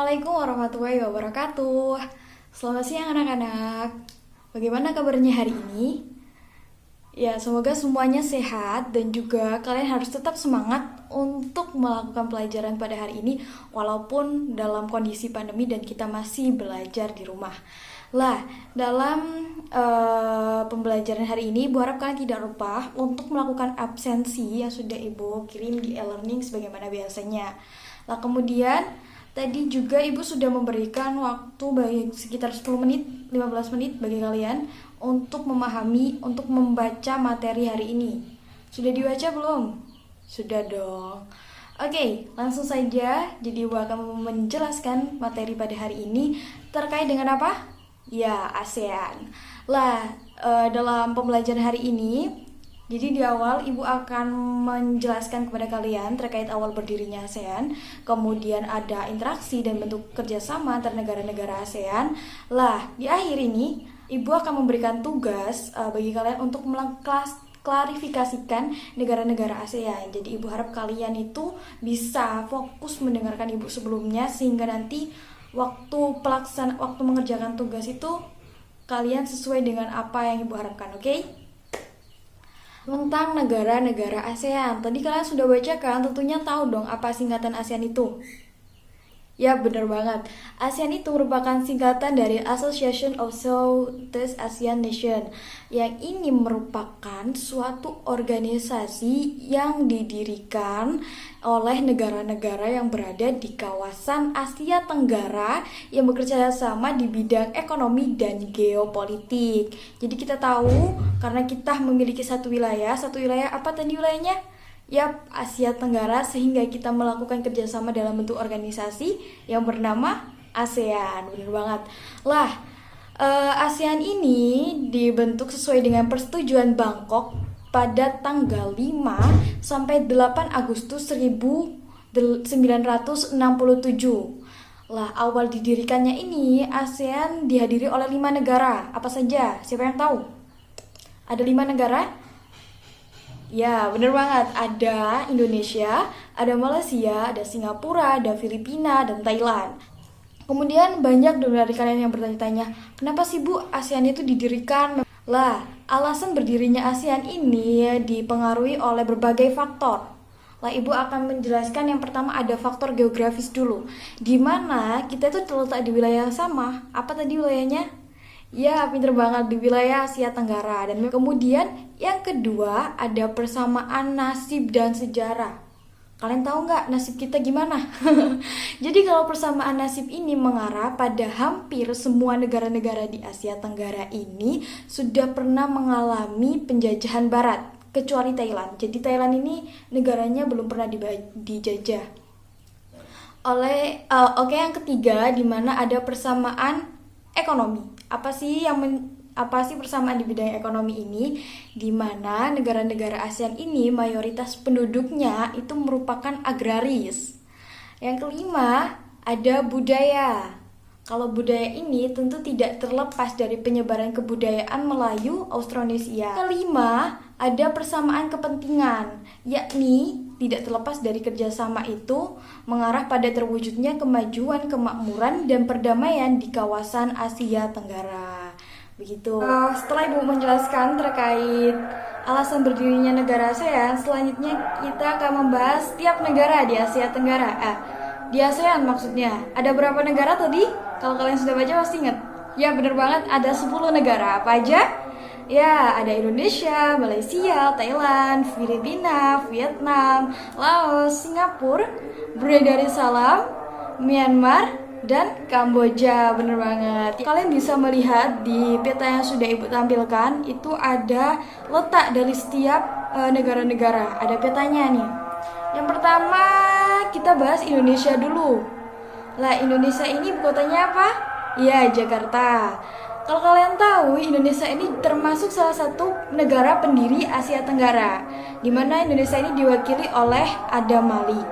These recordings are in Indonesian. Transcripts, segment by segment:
Assalamualaikum warahmatullahi wabarakatuh. Selamat siang anak-anak. Bagaimana kabarnya hari ini? Ya, semoga semuanya sehat dan juga kalian harus tetap semangat untuk melakukan pelajaran pada hari ini walaupun dalam kondisi pandemi dan kita masih belajar di rumah. Lah, dalam pembelajaran hari ini, Ibu harap kalian tidak lupa untuk melakukan absensi yang sudah Ibu kirim di e-learning sebagaimana biasanya. Lah, kemudian tadi juga Ibu sudah memberikan waktu bagi sekitar 10 menit, 15 menit bagi kalian untuk memahami, untuk membaca materi hari ini. Sudah dibaca belum? Sudah dong. Oke, langsung saja. Jadi Ibu akan menjelaskan materi pada hari ini terkait dengan apa? Ya, ASEAN. Lah, dalam pembelajaran hari ini, jadi di awal Ibu akan menjelaskan kepada kalian terkait awal berdirinya ASEAN, kemudian ada interaksi dan bentuk kerjasama antar negara-negara ASEAN. Lah, di akhir ini Ibu akan memberikan tugas bagi kalian untuk klarifikasikan negara-negara ASEAN. Jadi Ibu harap kalian itu bisa fokus mendengarkan Ibu sebelumnya sehingga nanti waktu mengerjakan tugas itu kalian sesuai dengan apa yang Ibu harapkan, oke? Tentang negara-negara ASEAN. Tadi kalian sudah baca kan? Tentunya tahu dong apa singkatan ASEAN itu. Ya, benar banget. ASEAN itu merupakan singkatan dari Association of Southeast Asian Nations. Yang ini merupakan suatu organisasi yang didirikan oleh negara-negara yang berada di kawasan Asia Tenggara yang bekerja sama di bidang ekonomi dan geopolitik. Jadi kita tahu karena kita memiliki satu wilayah apa tadi wilayahnya? Yap, Asia Tenggara, sehingga kita melakukan kerjasama dalam bentuk organisasi yang bernama ASEAN. Bener banget. Lah, ASEAN ini dibentuk sesuai dengan persetujuan Bangkok pada tanggal 5 sampai 8 Agustus 1967. Lah, awal didirikannya ini ASEAN dihadiri oleh 5 negara. Apa saja? Siapa yang tahu? Ada 5 negara? Ya, bener banget. Ada Indonesia, ada Malaysia, ada Singapura, ada Filipina, dan Thailand. Kemudian banyak dari kalian yang bertanya-tanya, kenapa sih Bu ASEAN itu didirikan? Lah, alasan berdirinya ASEAN ini dipengaruhi oleh berbagai faktor. Lah, Ibu akan menjelaskan yang pertama ada faktor geografis dulu. Di mana kita itu terletak di wilayah yang sama. Apa tadi wilayahnya? Ya, pinter banget, di wilayah Asia Tenggara. Dan kemudian yang kedua ada persamaan nasib dan sejarah. Kalian tahu nggak nasib kita gimana? Jadi kalau persamaan nasib ini mengarah pada hampir semua negara-negara di Asia Tenggara ini sudah pernah mengalami penjajahan Barat, kecuali Thailand. Jadi Thailand ini negaranya belum pernah dijajah. Oke, yang ketiga di mana ada persamaan ekonomi. Apa sih persamaan di bidang ekonomi ini? Di mana negara-negara ASEAN ini mayoritas penduduknya itu merupakan agraris. Yang kelima, ada budaya. Kalau budaya ini tentu tidak terlepas dari penyebaran kebudayaan Melayu Austronesia. Kelima, ada persamaan kepentingan, yakni tidak terlepas dari kerjasama itu mengarah pada terwujudnya kemajuan, kemakmuran, dan perdamaian di kawasan Asia Tenggara. Begitu. Setelah Ibu menjelaskan terkait alasan berdirinya negara ASEAN, selanjutnya kita akan membahas tiap negara di Asia Tenggara. Di ASEAN maksudnya. Ada berapa negara tadi? Kalau kalian sudah baca pasti ingat. Ya, bener banget, ada 10 negara. Apa aja? Ya, ada Indonesia, Malaysia, Thailand, Filipina, Vietnam, Laos, Singapura, Brunei Darussalam, Myanmar, dan Kamboja. Bener banget. Kalian bisa melihat di peta yang sudah Ibu tampilkan, itu ada letak dari setiap negara-negara. Ada petanya nih. Yang pertama, kita bahas Indonesia dulu. Lah, Indonesia ini ibu kotanya apa? Ya, Jakarta. Kalau kalian tahu, Indonesia ini termasuk salah satu negara pendiri Asia Tenggara, di mana Indonesia ini diwakili oleh ada Mali.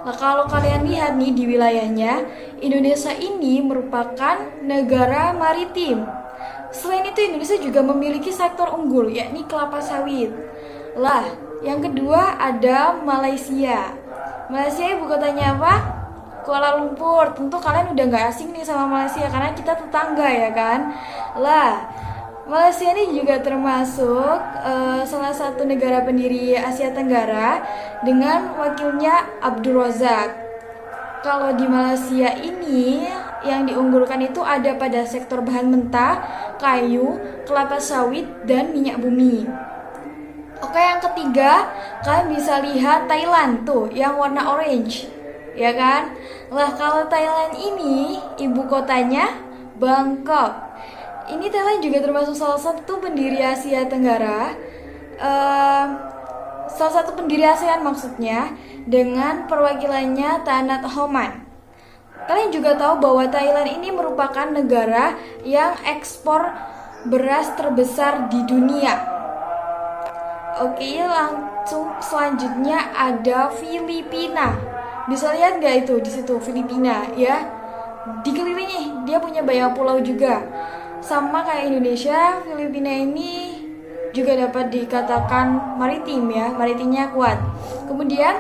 Nah, kalau kalian lihat nih di wilayahnya, Indonesia ini merupakan negara maritim. Selain itu, Indonesia juga memiliki sektor unggul, yakni kelapa sawit. Lah, yang kedua ada Malaysia. Malaysia ibu kotanya apa? Kuala Lumpur. Tentu kalian udah nggak asing nih sama Malaysia karena kita tetangga ya kan. Lah, Malaysia ini juga termasuk salah satu negara pendiri Asia Tenggara dengan wakilnya Abdul Razak. Kalau di Malaysia ini yang diunggulkan itu ada pada sektor bahan mentah, kayu, kelapa sawit, dan minyak bumi. Oke, yang ketiga, kalian bisa lihat Thailand tuh yang warna orange, ya kan? Lah, kalau Thailand ini ibu kotanya Bangkok. Ini Thailand juga termasuk salah satu pendiri Asia Tenggara, salah satu pendiri ASEAN maksudnya, dengan perwakilannya Tanat Homan. Kalian juga tahu bahwa Thailand ini merupakan negara yang ekspor beras terbesar di dunia. Oke, langsung selanjutnya ada Filipina. Bisa lihat nggak itu di situ Filipina ya? Dikelilingi, dia punya banyak pulau juga. Sama kayak Indonesia, Filipina ini juga dapat dikatakan maritim ya, maritimnya kuat. Kemudian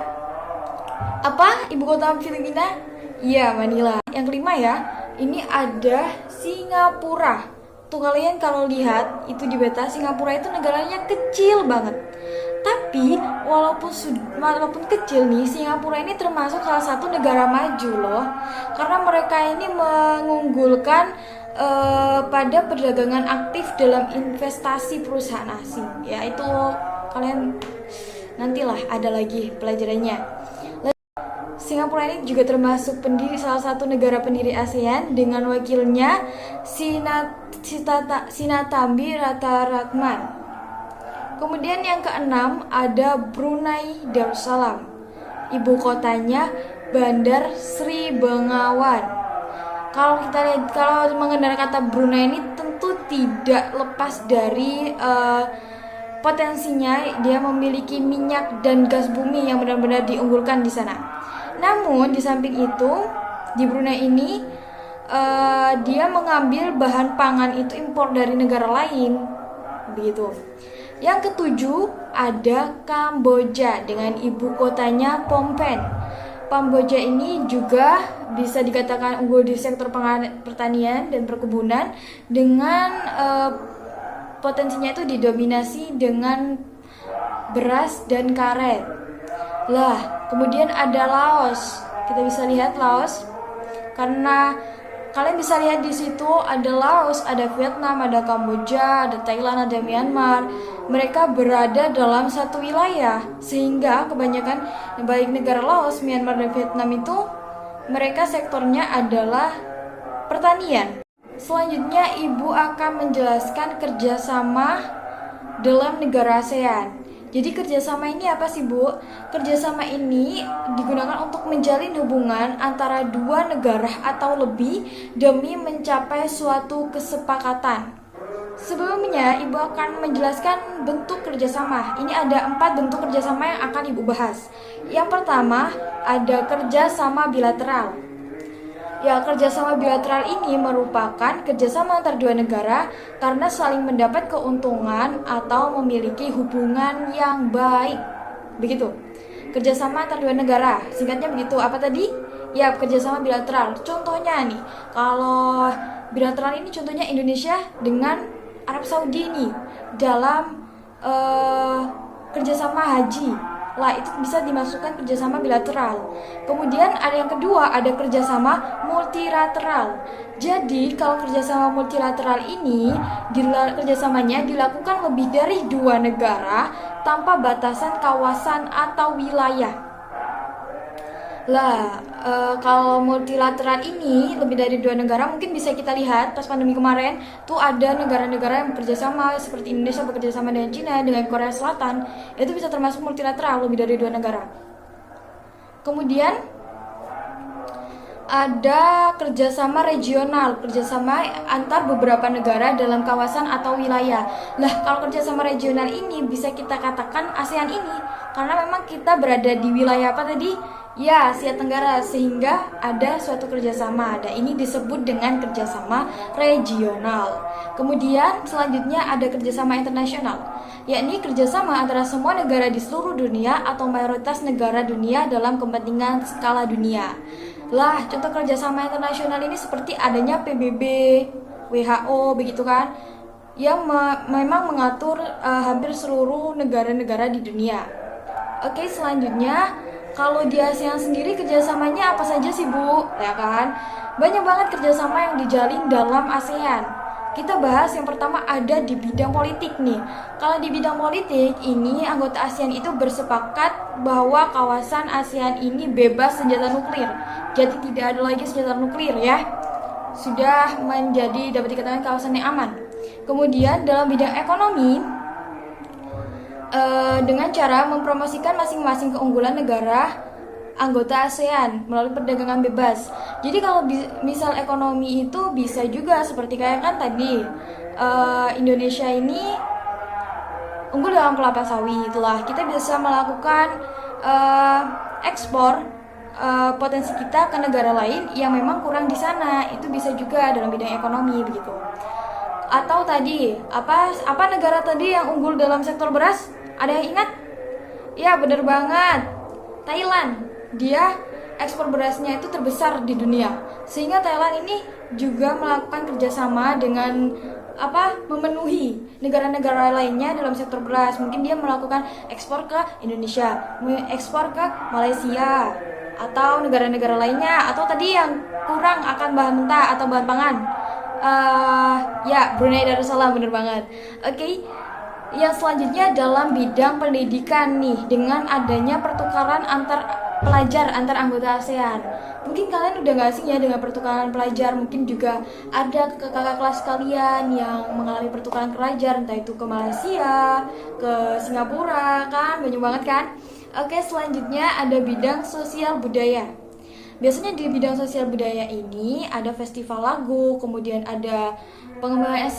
apa ibu kota Filipina? Iya, Manila. Yang kelima ya, ini ada Singapura. Tuh kalian kalau lihat itu di peta, Singapura itu negaranya kecil banget. Tapi walaupun kecil nih, Singapura ini termasuk salah satu negara maju loh. Karena mereka ini mengunggulkan pada perdagangan aktif dalam investasi perusahaan asing. Ya itu kalian nantilah ada lagi pelajarannya. Singapura ini juga termasuk salah satu negara pendiri ASEAN dengan wakilnya Sinnathamby Ratnaratnam. Kemudian yang keenam ada Brunei Darussalam. Ibu kotanya Bandar Sri Begawan. Kalau kita lihat, kalau mengenal kata Brunei ini tentu tidak lepas dari potensinya dia memiliki minyak dan gas bumi yang benar-benar diunggulkan di sana. Namun di samping itu di Brunei ini dia mengambil bahan pangan itu impor dari negara lain, begitu. Yang ketujuh ada Kamboja dengan ibu kotanya Phnom Penh. Kamboja ini juga bisa dikatakan unggul di sektor pertanian dan perkebunan dengan potensinya itu didominasi dengan beras dan karet. Lah, kemudian ada Laos. Kita bisa lihat Laos karena kalian bisa lihat di situ ada Laos, ada Vietnam, ada Kamboja, ada Thailand, ada Myanmar. Mereka berada dalam satu wilayah sehingga kebanyakan baik negara Laos, Myanmar, dan Vietnam itu mereka sektornya adalah pertanian. Selanjutnya ibu akan menjelaskan kerjasama dalam negara ASEAN. Jadi kerjasama ini apa sih Bu? Kerjasama ini digunakan untuk menjalin hubungan antara dua negara atau lebih demi mencapai suatu kesepakatan. Sebelumnya Ibu akan menjelaskan bentuk kerjasama. Ini ada 4 bentuk kerjasama yang akan Ibu bahas. Yang pertama ada kerjasama bilateral. Ya, kerjasama bilateral ini merupakan kerjasama antar dua negara karena saling mendapat keuntungan atau memiliki hubungan yang baik. Begitu. Kerjasama antar dua negara, singkatnya begitu. Apa tadi? Ya, kerjasama bilateral. Contohnya nih, kalau bilateral ini contohnya Indonesia dengan Arab Saudi nih dalam kerjasama haji. Lah itu bisa dimasukkan kerjasama bilateral. Kemudian ada yang kedua, ada kerjasama multilateral. Jadi kalau kerjasama multilateral ini kerjasamanya dilakukan lebih dari 2 negara tanpa batasan kawasan atau wilayah. Lah kalau multilateral ini lebih dari 2 negara, mungkin bisa kita lihat pas pandemi kemarin tuh ada negara-negara yang bekerja sama seperti Indonesia bekerja sama dengan Cina, dengan Korea Selatan. Itu bisa termasuk multilateral lebih dari 2 negara. Kemudian ada kerjasama regional, kerjasama antar beberapa negara dalam kawasan atau wilayah. Lah kalau kerjasama regional ini bisa kita katakan ASEAN ini karena memang kita berada di wilayah apa tadi? Ya, Asia Tenggara, sehingga ada suatu kerjasama. Dan ini disebut dengan kerjasama regional. Kemudian selanjutnya ada kerjasama internasional, yakni kerjasama antara semua negara di seluruh dunia atau mayoritas negara dunia dalam kepentingan skala dunia. Lah, contoh kerjasama internasional ini seperti adanya PBB, WHO, begitu kan, yang memang mengatur hampir seluruh negara-negara di dunia. Oke, selanjutnya kalau di ASEAN sendiri kerjasamanya apa saja sih Bu? Ya kan, banyak banget kerjasama yang dijalin dalam ASEAN. Kita bahas yang pertama ada di bidang politik nih. Kalau di bidang politik ini anggota ASEAN itu bersepakat bahwa kawasan ASEAN ini bebas senjata nuklir. Jadi tidak ada lagi senjata nuklir ya. Sudah menjadi dapat dikatakan kawasan yang aman. Kemudian dalam bidang ekonomi dengan cara mempromosikan masing-masing keunggulan negara anggota ASEAN melalui perdagangan bebas. Jadi kalau misal ekonomi itu bisa juga seperti kayak kan tadi Indonesia ini unggul dalam kelapa sawit, itulah kita bisa melakukan ekspor potensi kita ke negara lain yang memang kurang di sana. Itu bisa juga dalam bidang ekonomi begitu. Atau tadi apa negara tadi yang unggul dalam sektor beras? Ada yang ingat? Ya benar banget, Thailand. Dia ekspor berasnya itu terbesar di dunia, sehingga Thailand ini juga melakukan kerjasama dengan memenuhi negara-negara lainnya dalam sektor beras. Mungkin dia melakukan ekspor ke Indonesia, ekspor ke Malaysia atau negara-negara lainnya, atau tadi yang kurang akan bahan mentah atau bahan pangan. Ya, Brunei Darussalam, bener banget. Oke. Yang selanjutnya dalam bidang pendidikan nih, dengan adanya pertukaran antar pelajar antar anggota ASEAN. Mungkin kalian udah gak asing ya dengan pertukaran pelajar. Mungkin juga ada kakak kelas kalian yang mengalami pertukaran pelajar, entah itu ke Malaysia, ke Singapura, kan banyak banget kan. Oke, selanjutnya ada bidang sosial budaya. Biasanya di bidang sosial budaya ini ada festival lagu, kemudian ada pengembangan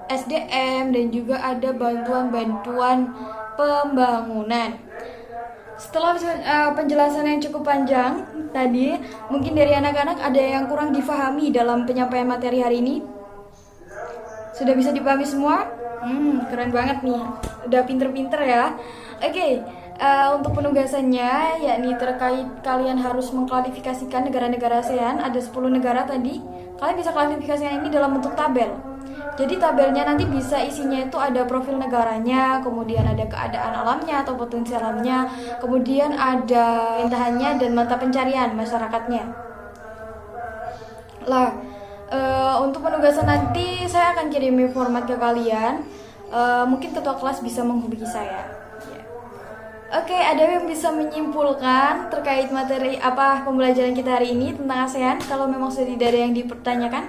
SDM, dan juga ada bantuan-bantuan pembangunan. Setelah penjelasan yang cukup panjang tadi, mungkin dari anak-anak ada yang kurang difahami dalam penyampaian materi hari ini. Sudah bisa dipahami semua? Keren banget nih, udah pinter-pinter ya. Oke. Untuk penugasannya yakni terkait kalian harus mengklasifikasikan negara-negara ASEAN. Ada 10 negara tadi. Kalian bisa klasifikasikan ini dalam bentuk tabel. Jadi tabelnya nanti bisa isinya itu ada profil negaranya, kemudian ada keadaan alamnya atau potensi alamnya, kemudian ada pemerintahannya dan mata pencarian masyarakatnya. Lah, untuk penugasan nanti saya akan kirim format ke kalian. Mungkin ketua kelas bisa menghubungi saya. Oke, ada yang bisa menyimpulkan terkait materi pembelajaran kita hari ini tentang ASEAN? Kalau memang sudah tidak ada yang dipertanyakan.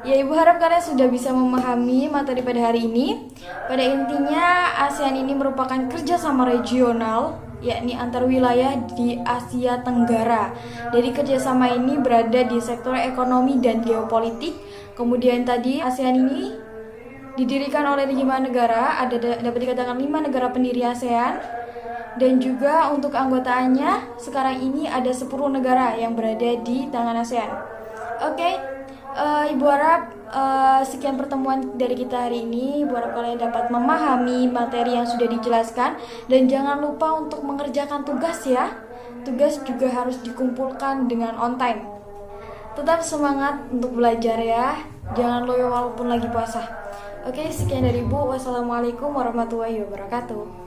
Ya, Ibu harap kalian sudah bisa memahami materi pada hari ini. Pada intinya, ASEAN ini merupakan kerjasama regional, yakni antar wilayah di Asia Tenggara. Jadi kerjasama ini berada di sektor ekonomi dan geopolitik. Kemudian tadi ASEAN ini didirikan oleh 5 negara, dapat dikatakan 5 negara pendiri ASEAN. Dan juga untuk anggotaannya sekarang ini ada 10 negara yang berada di tangan ASEAN. Oke. Ibu harap sekian pertemuan dari kita hari ini. Ibu harap kalian dapat memahami materi yang sudah dijelaskan. Dan jangan lupa untuk mengerjakan tugas ya. Tugas juga harus dikumpulkan dengan on time. Tetap semangat untuk belajar ya. Jangan loyo walaupun lagi puasa. Oke, sekian dari Ibu. Wassalamualaikum warahmatullahi wabarakatuh.